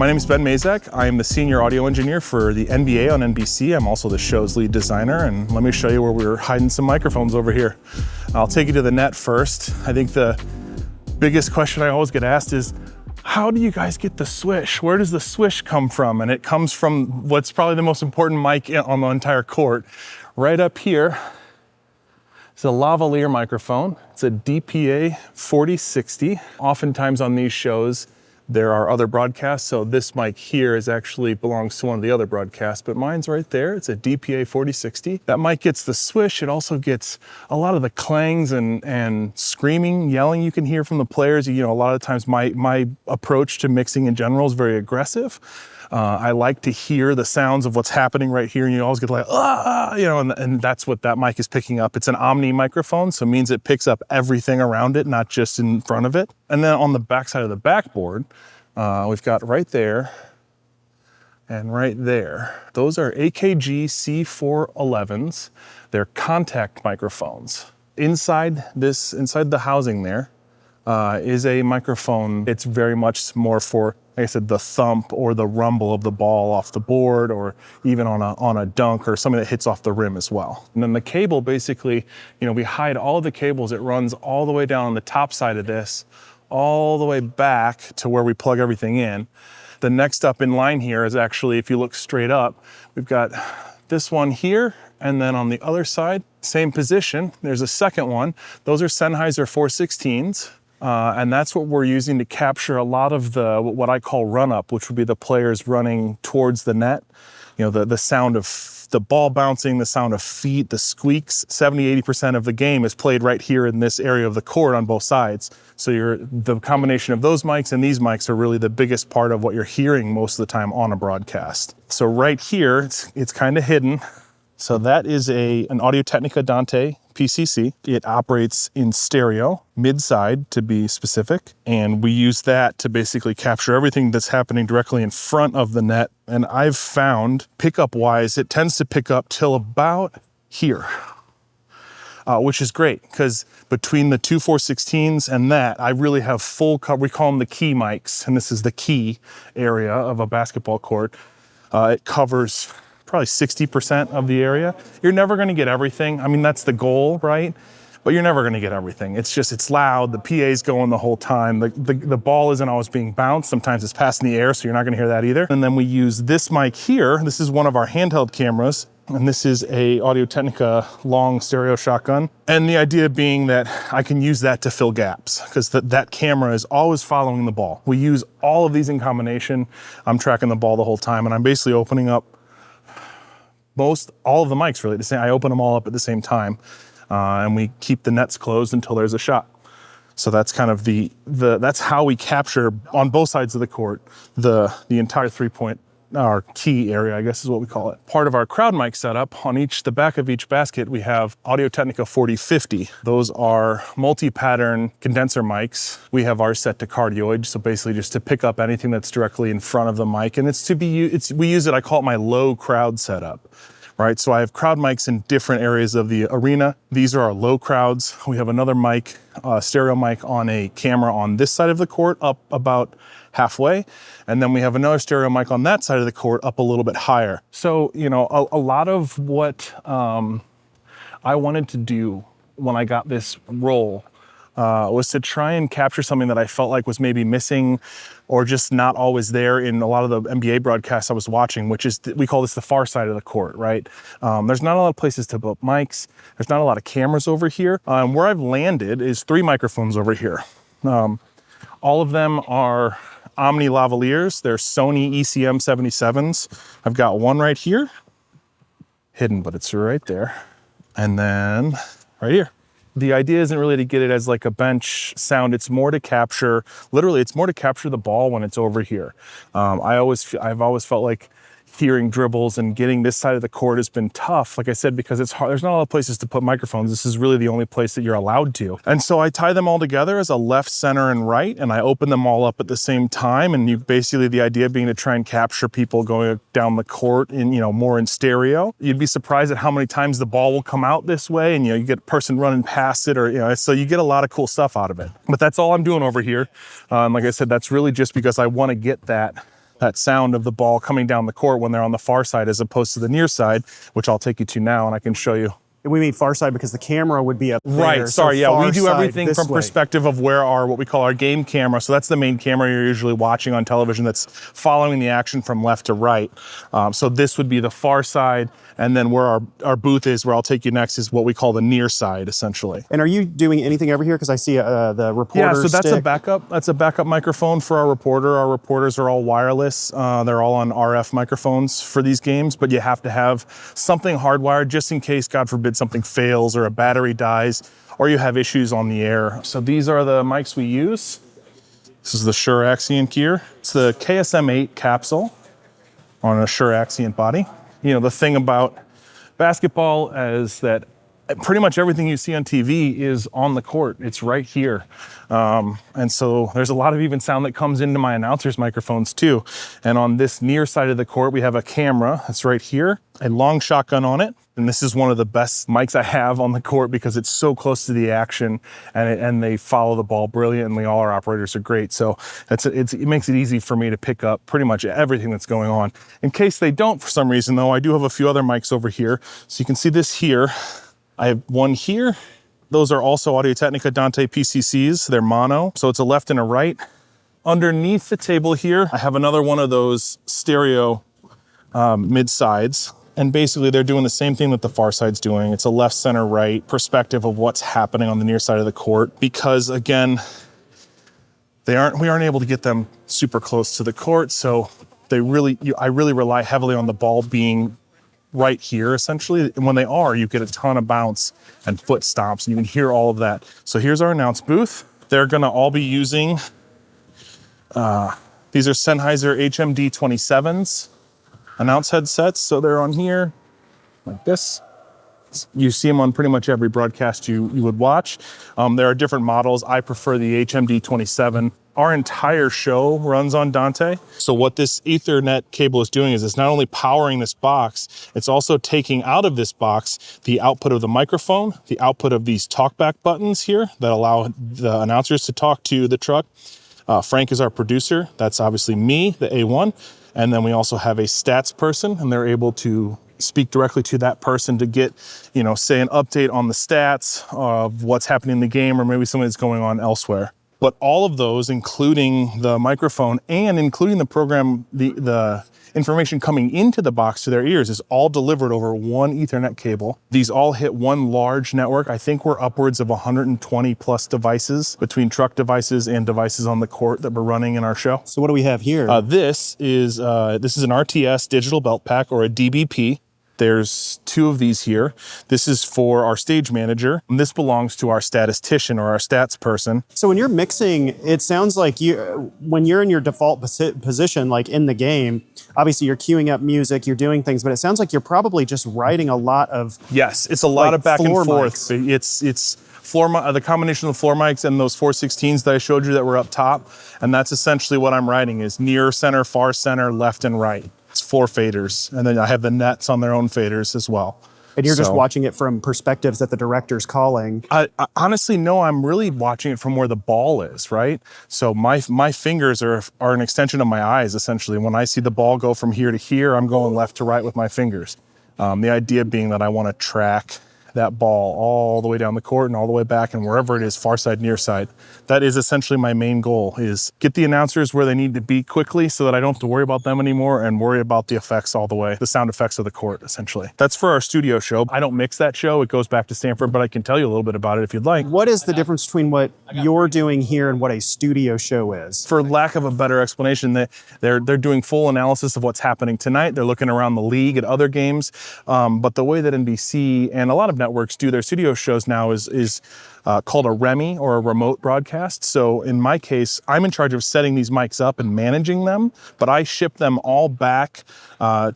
My name is Ben Majchrzak. I am the senior audio engineer for the NBA on NBC. I'm also the show's lead designer, and let me show you where we're hiding some microphones over here. I'll take you to the net first. I think the biggest question I always get asked is, how do you guys get the swish? Where does the swish come from? And it comes from what's probably the most important mic on the entire court. Right up here, it's a lavalier microphone. It's a DPA 4060. Oftentimes on these shows, there are other broadcasts, so this mic here actually belongs to one of the other broadcasts, but mine's right there. It's a DPA 4060. That mic gets the swish. It also gets a lot of the clangs and screaming, yelling you can hear from the players. You know, a lot of times my approach to mixing in general is very aggressive. I like to hear the sounds of what's happening right here, and you always get like, you know, and that's what that mic is picking up. It's an omni microphone, so it means it picks up everything around it, not just in front of it. And then on the back side of the backboard, we've got right there and right there. Those are AKG C411s. They're contact microphones. Inside the housing there is a microphone. It's very much more for, like I said, the thump or the rumble of the ball off the board, or even on a dunk or something that hits off the rim as well. And then the cable, basically, you know, we hide all of the cables. It runs all the way down on the top side of this, all the way back to where we plug everything in. The next up in line here is actually, if you look straight up, we've got this one here, and then on the other side, same position, there's a second one. Those are Sennheiser 416s. And that's what we're using to capture a lot of what I call run up, which would be the players running towards the net. You know, the sound of the ball bouncing, the sound of feet, the squeaks. 70–80% of the game is played right here in this area of the court on both sides. So the combination of those mics and these mics are really the biggest part of what you're hearing most of the time on a broadcast. So right here, it's kind of hidden. So that is an Audio-Technica Dante PCC. It operates in stereo, mid-side to be specific, and we use that to basically capture everything that's happening directly in front of the net. And I've found, pickup-wise, it tends to pick up till about here, which is great, because between the two 416s and that, I really have full cover. We call them the key mics, and this is the key area of a basketball court. It covers probably 60% of the area. You're never gonna get everything. I mean, that's the goal, right? But you're never gonna get everything. It's loud, the PA's going the whole time. The ball isn't always being bounced. Sometimes it's passing the air, so you're not gonna hear that either. And then we use this mic here. This is one of our handheld cameras, and this is a Audio-Technica long stereo shotgun. And the idea being that I can use that to fill gaps, because that camera is always following the ball. We use all of these in combination. I'm tracking the ball the whole time, and I'm basically opening up all of the mics really. I open them all up at the same time, and we keep the nets closed until there's a shot. So that's kind of that's how we capture on both sides of the court the entire 3-point, our key area, I guess is what we call it. Part of our crowd mic setup, on the back of each basket, we have Audio-Technica 4050. Those are multi-pattern condenser mics. We have ours set to cardioid, so basically just to pick up anything that's directly in front of the mic. And we use it, I call it my low crowd setup, right? So I have crowd mics in different areas of the arena. These are our low crowds. We have another mic, stereo mic on a camera on this side of the court, up about halfway. And then we have another stereo mic on that side of the court, up a little bit higher. So, you know, a lot of what I wanted to do when I got this role was to try and capture something that I felt like was maybe missing or just not always there in a lot of the NBA broadcasts I was watching, which is, we call this the far side of the court, right? There's not a lot of places to put mics. There's not a lot of cameras over here. Where I've landed is 3 microphones over here. All of them are Omni lavaliers. They're Sony ECM 77s. I've got one right here, hidden, but it's right there. And then right here. The idea isn't really to get it as like a bench sound. It's more to capture, literally, it's more to capture the ball when it's over here. I've always felt like hearing dribbles and getting this side of the court has been tough, like I said, because it's hard. There's not a lot of places to put microphones. This is really the only place that you're allowed to. And so I tie them all together as a left, center, and right, and I open them all up at the same time. And you basically, the idea being to try and capture people going down the court in, more in stereo. You'd be surprised at how many times the ball will come out this way, and you get a person running past it, or so you get a lot of cool stuff out of it. But that's all I'm doing over here. Like I said, that's really just because I want to get that that sound of the ball coming down the court when they're on the far side as opposed to the near side, which I'll take you to now and I can show you. We mean far side because the camera would be up there. Right, sorry, so yeah, we do everything from way. perspective of where our, what we call our game camera. So that's the main camera you're usually watching on television that's following the action from left to right. So this would be the far side, and then where our booth is, where I'll take you next, is what we call the near side, essentially. And are you doing anything over here? Because I see the reporter Yeah, so that's stick. a backup. That's a backup microphone for our reporter. Our reporters are all wireless. They're all on RF microphones for these games, but you have to have something hardwired just in case, God forbid, something fails or a battery dies or you have issues on the air. So these are the mics we use. This is the Shure Axient gear. It's the KSM-8 capsule on a Shure Axient body. You know, the thing about basketball is that pretty much everything you see on TV is on the court. It's right here. And so there's a lot of even sound that comes into my announcer's microphones too. And on this near side of the court, we have a camera that's right here, a long shotgun on it. And this is one of the best mics I have on the court because it's so close to the action and they follow the ball brilliantly. All our operators are great. So it makes it easy for me to pick up pretty much everything that's going on. In case they don't for some reason though, I do have a few other mics over here. So you can see this here. I have one here. Those are also Audio-Technica Dante PCCs. They're mono, so it's a left and a right. Underneath the table here, I have another one of those stereo mid-sides. And basically they're doing the same thing that the far side's doing. It's a left, center, right perspective of what's happening on the near side of the court. Because again, we aren't able to get them super close to the court. So I really rely heavily on the ball being right here, essentially. And when they are, you get a ton of bounce and foot stomps, and you can hear all of that. So here's our announce booth. They're gonna all be using, these are Sennheiser HMD 27s announce headsets. So they're on here like this. You see them on pretty much every broadcast you would watch. There are different models. I prefer the HMD 27. Our entire show runs on Dante. So what this Ethernet cable is doing is it's not only powering this box, it's also taking out of this box the output of the microphone, the output of these talkback buttons here that allow the announcers to talk to the truck. Frank is our producer. That's obviously me, the A1. And then we also have a stats person, and they're able to speak directly to that person to get, you know, say an update on the stats of what's happening in the game or maybe something that's going on elsewhere. But all of those, including the microphone and including the program, the information coming into the box to their ears is all delivered over one Ethernet cable. These all hit one large network. I think we're upwards of 120 plus devices between truck devices and devices on the court that we're running in our show. So what do we have here? This is an RTS digital belt pack, or a DBP. There's two of these here. This is for our stage manager, and this belongs to our statistician or our stats person. So when you're mixing, it sounds like when you're in your default position, like in the game, obviously you're queuing up music, you're doing things, but it sounds like you're probably just writing a lot of... Yes, it's a lot of back and forth. Mics. It's the combination of the floor mics and those 416s that I showed you that were up top, and that's essentially what I'm writing is near center, far center, left and right. It's 4 faders, and then I have the nets on their own faders as well. And you're just watching it from perspectives that the director's calling. I honestly, no, I'm really watching it from where the ball is, right? So my fingers are an extension of my eyes, essentially. When I see the ball go from here to here, I'm going left to right with my fingers. The idea being that I want to track that ball all the way down the court and all the way back and wherever it is, far side, near side. That is essentially my main goal, is get the announcers where they need to be quickly so that I don't have to worry about them anymore and worry about the effects all the way, the sound effects of the court, essentially. That's for our studio show. I don't mix that show. It goes back to Stanford, but I can tell you a little bit about it if you'd like. What is the difference between what you're doing here and what a studio show is? For lack of a better explanation, they're doing full analysis of what's happening tonight. They're looking around the league at other games. But the way that NBC and a lot of networks do their studio shows now is called a REMI, or a remote broadcast. So in my case, I'm in charge of setting these mics up and managing them, but I ship them all back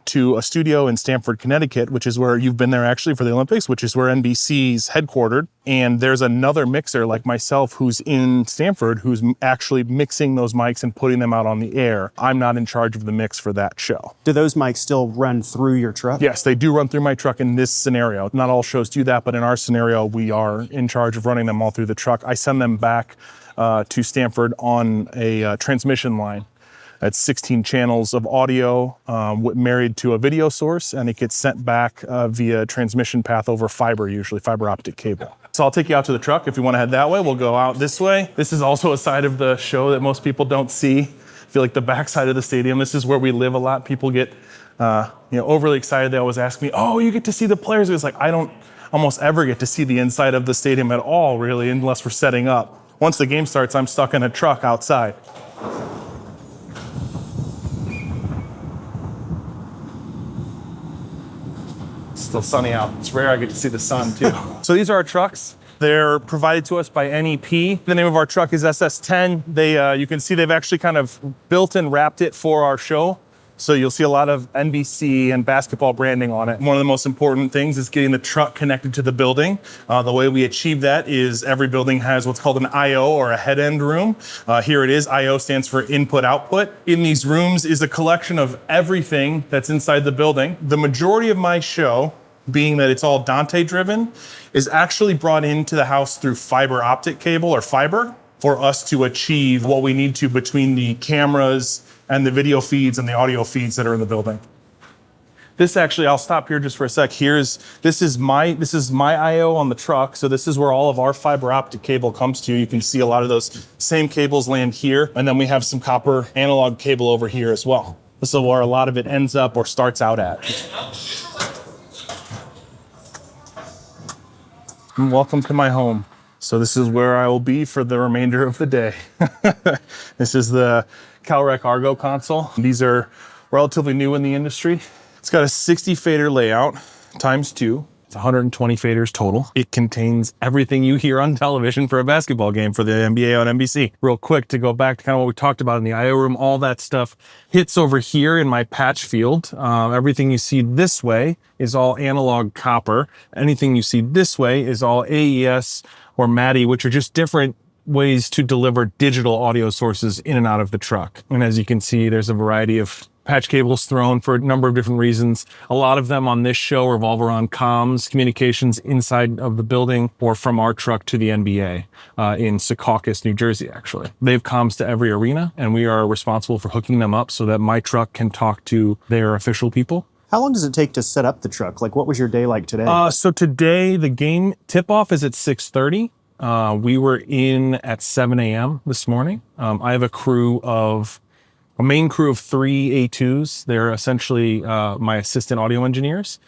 to a studio in Stamford, Connecticut, which is where you've been there actually for the Olympics, which is where NBC's headquartered. And there's another mixer like myself who's in Stamford who's actually mixing those mics and putting them out on the air. I'm not in charge of the mix for that show. Do those mics still run through your truck? Yes, they do run through my truck in this scenario. Not all shows do that, but in our scenario, we are in charge of running them all through the truck. I send them back to Stamford on a transmission line. That's 16 channels of audio married to a video source, and it gets sent back via transmission path over fiber, usually fiber optic cable. So I'll take you out to the truck. If you want to head that way, we'll go out this way. This is also a side of the show that most people don't see. I feel like the back side of the stadium. This is where we live a lot. People get overly excited. They always ask me, oh, you get to see the players. It's like, I don't almost ever get to see the inside of the stadium at all, really, unless we're setting up. Once the game starts, I'm stuck in a truck outside. Still sunny out. It's rare I get to see the sun too. So these are our trucks. They're provided to us by NEP. The name of our truck is SS10. You can see they've actually kind of built and wrapped it for our show. So you'll see a lot of NBC and basketball branding on it. One of the most important things is getting the truck connected to the building. The way we achieve that is every building has what's called an I/O, or a head end room. Here it is. I/O stands for input output. In these rooms is a collection of everything that's inside the building. The majority of my show, being that it's all Dante driven, is actually brought into the house through fiber optic cable, or fiber, for us to achieve what we need to between the cameras and the video feeds and the audio feeds that are in the building. This actually, I'll stop here just for a sec. This is my I/O on the truck. So this is where all of our fiber optic cable comes to. You can see a lot of those same cables land here. And then we have some copper analog cable over here as well. This is where a lot of it ends up or starts out at. And welcome to my home. So this is where I will be for the remainder of the day. This is the CalRec Argo console. These are relatively new in the industry. It's got a 60 fader layout times 2. It's 120 faders total. It contains everything you hear on television for a basketball game for the NBA on NBC. Real quick, to go back to kind of what we talked about in the I/O room, all that stuff hits over here in my patch field. Everything you see this way is all analog copper. Anything you see this way is all AES or MADI, which are just different ways to deliver digital audio sources in and out of the truck. And as you can see, there's a variety of patch cables thrown for a number of different reasons. A lot of them on this show revolve around comms, communications inside of the building, or from our truck to the NBA in Secaucus, New Jersey, actually. They have comms to every arena, and we are responsible for hooking them up so that my truck can talk to their official people. How long does it take to set up the truck? Like, what was your day like today? So today, the game tip-off is at 6:30. We were in at 7 a.m. this morning. I have a main crew of 3 A2s. They're essentially my assistant audio engineers.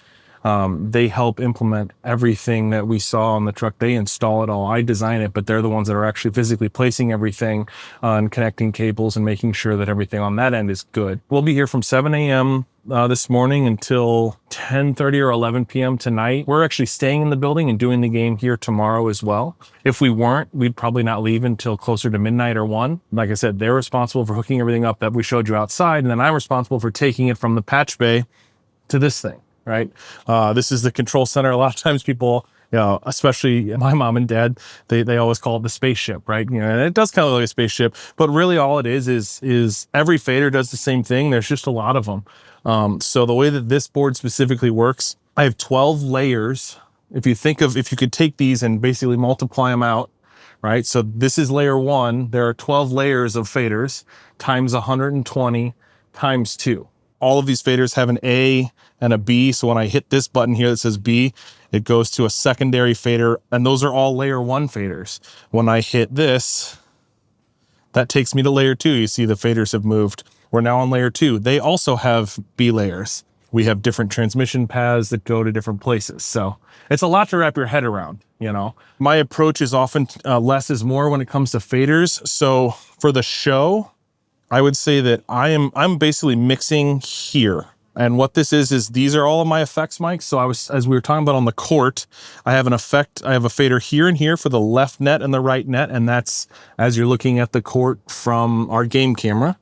They help implement everything that we saw on the truck. They install it all. I design it, but they're the ones that are actually physically placing everything and connecting cables and making sure that everything on that end is good. We'll be here from 7 a.m. This morning until 10:30 or 11 p.m. tonight. We're actually staying in the building and doing the game here tomorrow as well. If we weren't, we'd probably not leave until closer to midnight or 1. Like I said, they're responsible for hooking everything up that we showed you outside, and then I'm responsible for taking it from the patch bay to this thing, right? This is the control center. A lot of times people, especially my mom and dad, they always call it the spaceship, right? And it does kind of look like a spaceship, but really all it is every fader does the same thing. There's just a lot of them. So the way that this board specifically works, I have 12 layers. If you could take these and basically multiply them out, right? So this is layer 1. There are 12 layers of faders times 120 times 2. All of these faders have an A and a B. So when I hit this button here that says B, it goes to a secondary fader, and those are all layer 1 faders. When I hit this, that takes me to layer 2. You see the faders have moved. We're now on layer 2. They also have B layers. We have different transmission paths that go to different places. So it's a lot to wrap your head around, My approach is often less is more when it comes to faders. So for the show, I would say that I'm basically mixing here. And what this is these are all of my effects mics. So as we were talking about on the court, I have a fader here and here for the left net and the right net. And that's as you're looking at the court from our game camera.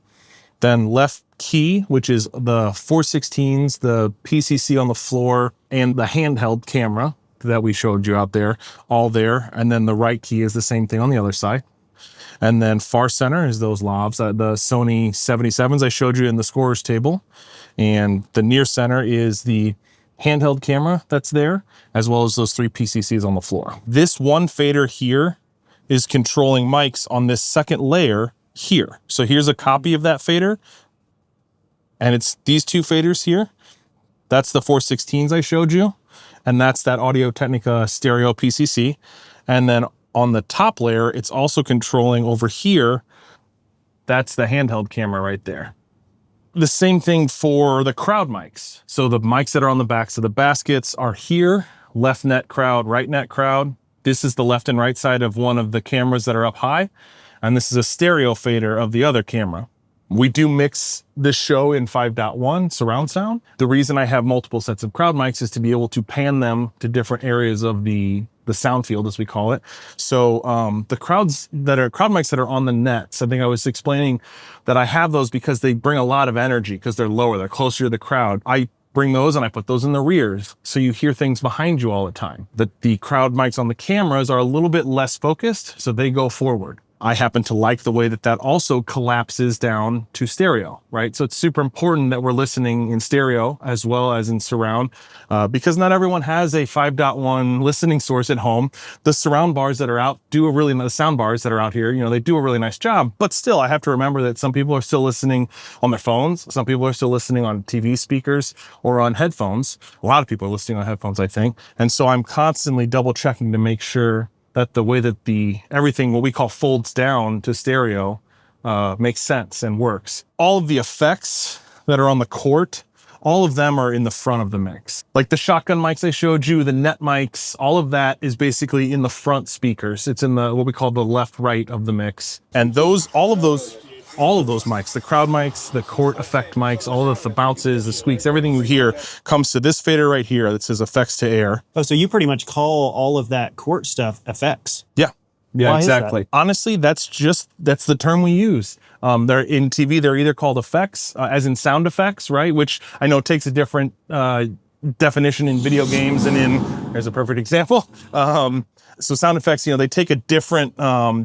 Then left key, which is the 416s, the PCC on the floor, and the handheld camera that we showed you out there, all there. And then the right key is the same thing on the other side. And then far center is those lavs, the Sony 77s I showed you in the scorer's table. And the near center is the handheld camera that's there, as well as those 3 PCCs on the floor. This one fader here is controlling mics on this second layer here. So here's a copy of that fader. And it's these two faders here. That's the 416s I showed you. And that's that Audio-Technica stereo PCC. And then on the top layer, it's also controlling over here. That's the handheld camera right there. The same thing for the crowd mics. So the mics that are on the backs of the baskets are here, left net crowd, right net crowd. This is the left and right side of one of the cameras that are up high. And this is a stereo fader of the other camera. We do mix this show in 5.1 surround sound. The reason I have multiple sets of crowd mics is to be able to pan them to different areas of the sound field, as we call it. So the crowd mics that are on the nets, I think I was explaining that I have those because they bring a lot of energy because they're lower, they're closer to the crowd. I bring those and I put those in the rears, so you hear things behind you all the time. The crowd mics on the cameras are a little bit less focused, so they go forward. I happen to like the way that also collapses down to stereo, right? So it's super important that we're listening in stereo as well as in surround, because not everyone has a 5.1 listening source at home. The surround bars that are out the sound bars that are out here, they do a really nice job. But still, I have to remember that some people are still listening on their phones. Some people are still listening on TV speakers or on headphones. A lot of people are listening on headphones, I think. And so I'm constantly double checking to make sure that the way that everything, what we call folds down to stereo, makes sense and works. All of the effects that are on the court, all of them are in the front of the mix. Like the shotgun mics I showed you, the net mics, all of that is basically in the front speakers. It's in what we call the left, right of the mix. And all of those mics, the crowd mics, the court effect mics, all of the bounces, the squeaks, everything you hear comes to this fader right here that says effects to air. Oh, so you pretty much call all of that court stuff effects. Yeah. Yeah, Why exactly. Is that? Honestly, that's the term we use. They're in TV, they're either called effects, as in sound effects, right? Which I know takes a different definition in video games and here's a perfect example. So sound effects, they take a different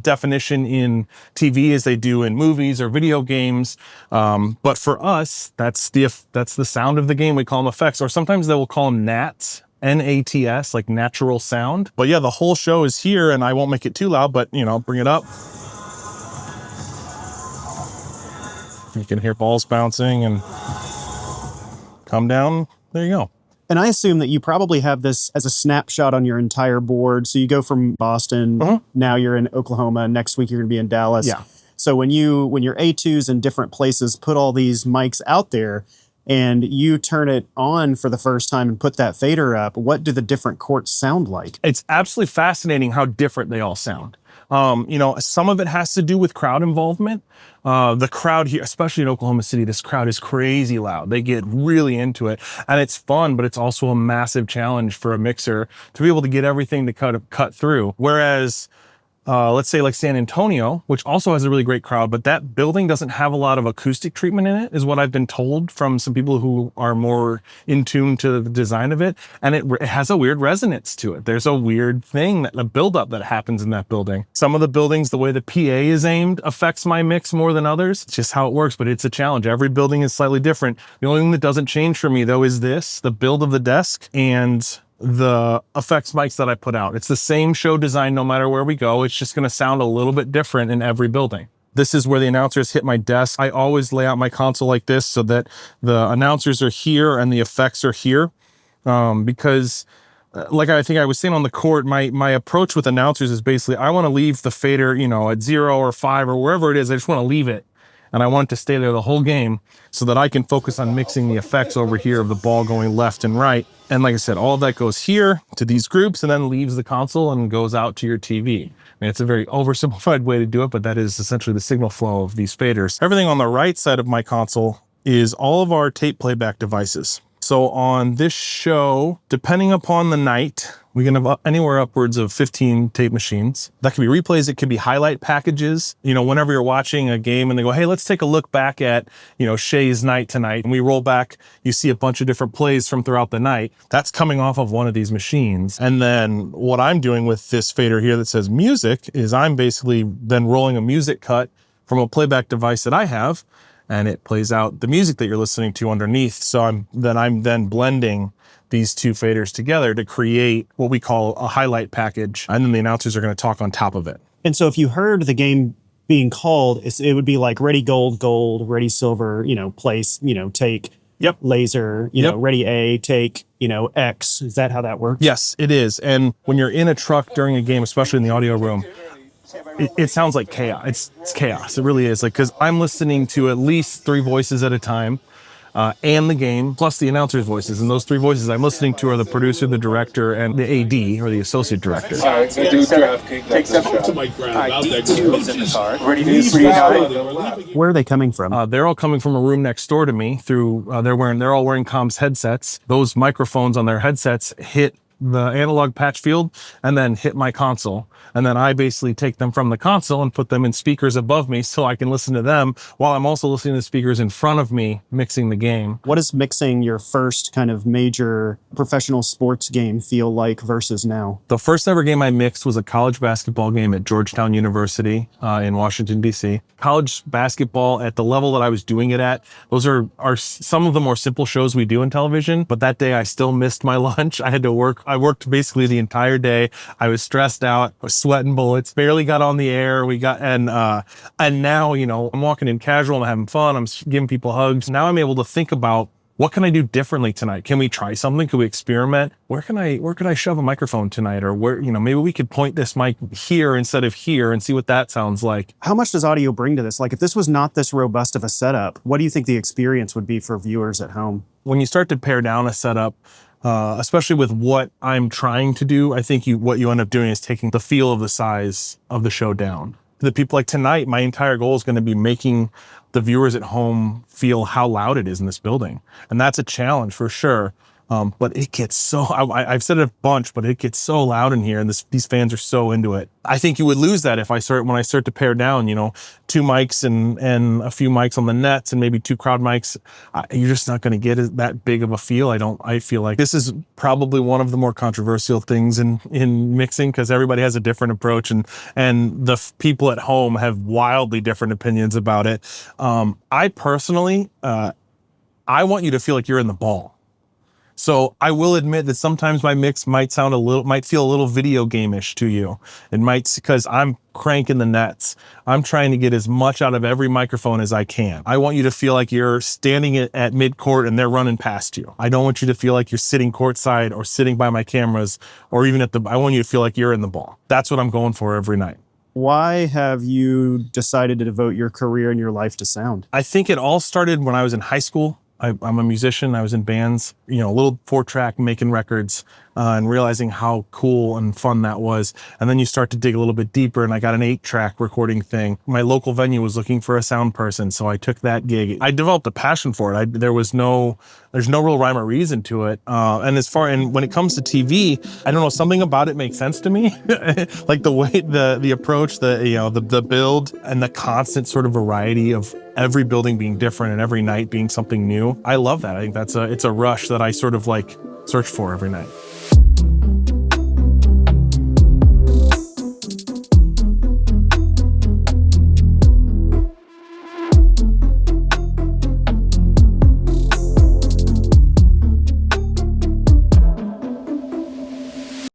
definition in TV as they do in movies or video games. But for us, that's the sound of the game. We call them effects, or sometimes they will call them NATs. NATS, like natural sound. But yeah, the whole show is here, and I won't make it too loud, but bring it up. You can hear balls bouncing and come down. There you go. And I assume that you probably have this as a snapshot on your entire board. So you go from Boston, now you're in Oklahoma, next week you're going to be in Dallas. Yeah. So when your A2s in different places put all these mics out there, and you turn it on for the first time and put that fader up, what do the different courts sound like? It's absolutely fascinating how different they all sound. Some of it has to do with crowd involvement. The crowd here, especially in Oklahoma City, this crowd is crazy loud. They get really into it, and it's fun, but it's also a massive challenge for a mixer to be able to get everything to cut through. Whereas let's say like San Antonio, which also has a really great crowd, but that building doesn't have a lot of acoustic treatment in it, is what I've been told from some people who are more in tune to the design of it. And it has a weird resonance to it. There's a weird thing, a buildup that happens in that building. Some of the buildings, the way the PA is aimed affects my mix more than others. It's just how it works, but it's a challenge. Every building is slightly different. The only thing that doesn't change for me though is the build of the desk and the effects mics that I put out. It's the same show design no matter where we go. It's just going to sound a little bit different in every building. This is where the announcers hit my desk. I always lay out my console like this so that the announcers are here and the effects are here. Because like I think I was saying on the court, my approach with announcers is basically I want to leave the fader, at 0 or 5 or wherever it is. I just want to leave it. And I want it to stay there the whole game so that I can focus on mixing the effects over here of the ball going left and right. And like I said, all of that goes here to these groups and then leaves the console and goes out to your TV. I mean, it's a very oversimplified way to do it, but that is essentially the signal flow of these faders. Everything on the right side of my console is all of our tape playback devices. So on this show, depending upon the night, we can have anywhere upwards of 15 tape machines. That could be replays, it could be highlight packages. Whenever you're watching a game and they go, hey, let's take a look back at, Shay's night tonight. And we roll back, you see a bunch of different plays from throughout the night. That's coming off of one of these machines. And then what I'm doing with this fader here that says music is I'm basically then rolling a music cut from a playback device that I have, and it plays out the music that you're listening to underneath. So I'm then blending these two faders together to create what we call a highlight package. And then the announcers are going to talk on top of it. And so if you heard the game being called, it would be like ready gold, gold, ready silver, place, take, Yep. laser, ready A, take, X. Is that how that works? Yes, it is. And when you're in a truck during a game, especially in the audio room, it sounds like chaos. It's chaos. It really is. Like, because I'm listening to at least 3 voices at a time. And the game, plus the announcer's voices. And those 3 voices I'm listening to are the producer, the director, and the AD, or the associate director. All right, so do DraftKings. Take 7 to my ground. All right, E2 is in the car. Ready to Where are they coming from? They're all coming from a room next door to me through, they're all wearing comms headsets. Those microphones on their headsets hit the analog patch field and then hit my console. And then I basically take them from the console and put them in speakers above me so I can listen to them while I'm also listening to speakers in front of me mixing the game. What does mixing your first kind of major professional sports game feel like versus now? The first ever game I mixed was a college basketball game at Georgetown University in Washington, D.C. College basketball at the level that I was doing it at, those are some of the more simple shows we do in television. But that day I still missed my lunch. I had to work. I worked basically the entire day. I was stressed out. I was sweating bullets. Barely got on the air. And now, I'm walking in casual. I'm having fun. I'm giving people hugs. Now I'm able to think about, what can I do differently tonight? Can we try something? Can we experiment? Where can I shove a microphone tonight? Or where, maybe we could point this mic here instead of here and see what that sounds like. How much does audio bring to this? Like, if this was not this robust of a setup, what do you think the experience would be for viewers at home? When you start to pare down a setup, especially with what I'm trying to do, I think what you end up doing is taking the feel of the size of the show down. The people like tonight, my entire goal is going to be making the viewers at home feel how loud it is in this building. And that's a challenge for sure. But it gets so, I've said it a bunch, but it gets so loud in here and these fans are so into it. I think you would lose that when I start to pare down, 2 mics and a few mics on the nets and maybe 2 crowd mics. You're just not going to get that big of a feel. I feel like this is probably one of the more controversial things in mixing, because everybody has a different approach and the people at home have wildly different opinions about it. I personally, I want you to feel like you're in the ball. So I will admit that sometimes my mix might feel a little video game-ish to you. It might, because I'm cranking the nets. I'm trying to get as much out of every microphone as I can. I want you to feel like you're standing at mid-court and they're running past you. I don't want you to feel like you're sitting courtside or sitting by my cameras or even I want you to feel like you're in the ball. That's what I'm going for every night. Why have you decided to devote your career and your life to sound? I think it all started when I was in high school. I'm a musician. I was in bands, a little 4-track making records and realizing how cool and fun that was. And then you start to dig a little bit deeper and I got an 8-track recording thing. My local venue was looking for a sound person, so I took that gig. I developed a passion for it. There's no real rhyme or reason to it. And when it comes to TV, I don't know, something about it makes sense to me. Like the way, the approach, the build and the constant sort of variety of every building being different and every night being something new. I love that. I think it's a rush that I sort of like search for every night.